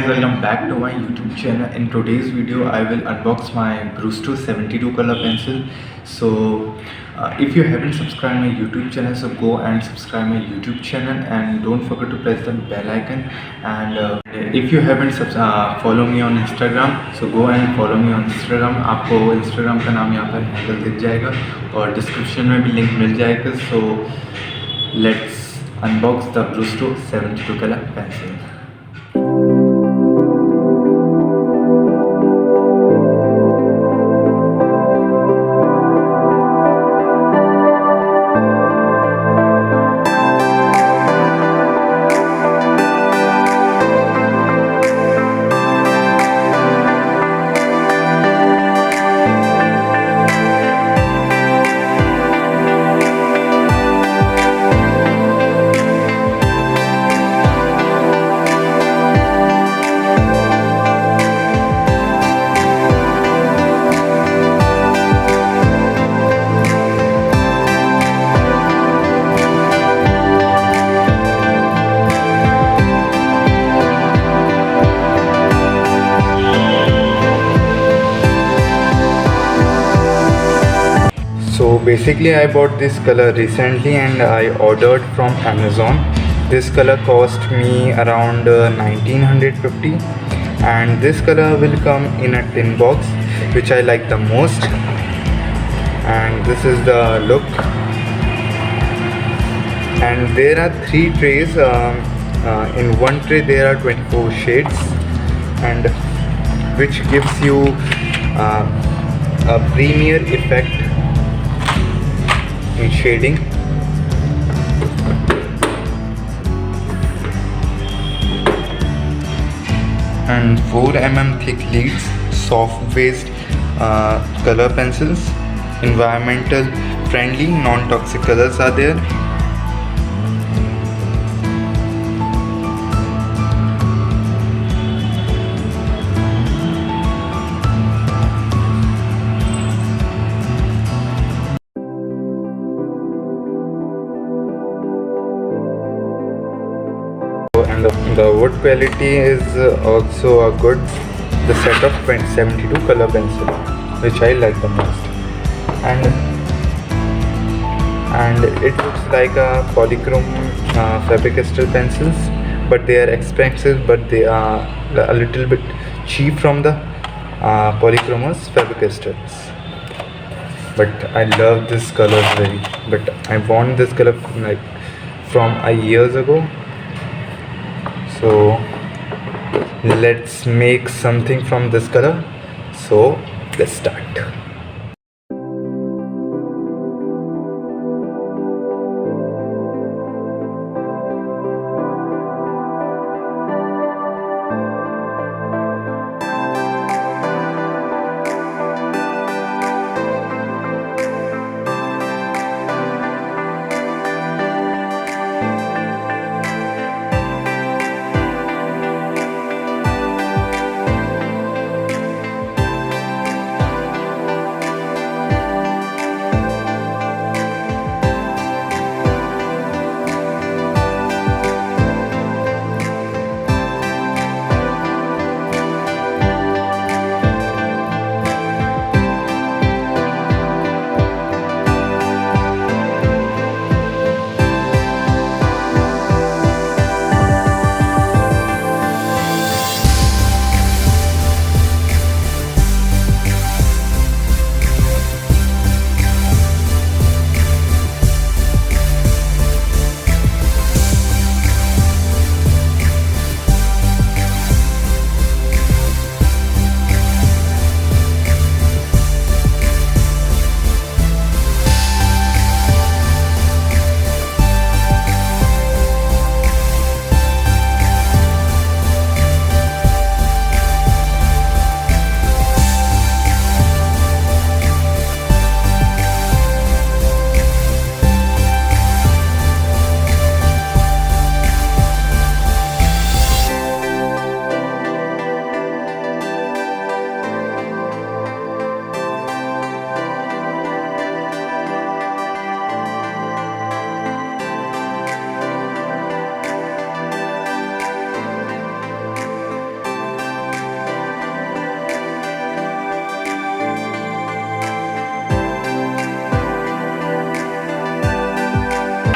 guys, welcome back to my YouTube channel. In today's video I will unbox my Brusto 72 color pencil. So if you haven't subscribed my YouTube channel, so go and subscribe my YouTube channel and don't forget to press the bell icon. And if you haven't follow me on Instagram, so go and follow me on Instagram. आपको Instagram का नाम यहाँ पर handle दिख जाएगा और description में भी लिंक मिल जाएगा. So let's unbox the Brusto 72 color pencil. So basically I bought this color recently and I ordered from Amazon. This color cost me around 1950 and this color will come in a tin box, which I like the most. And this is the look. And there are 3 trays. In one tray there are 24 shades, and which gives you a premier effect in shading. And 4 mm thick leads, soft based color pencils, environmental friendly non-toxic colors are there. And the wood quality is also a good. The set of 72 color pencil, which I like the most, and it looks like a polychrome fabric-crystal pencils, but they are expensive, but they are a little bit cheap from the polychromos fabric-crystals. But I love this color very. But I want this color like from years ago. So let's make something from this color. So let's start.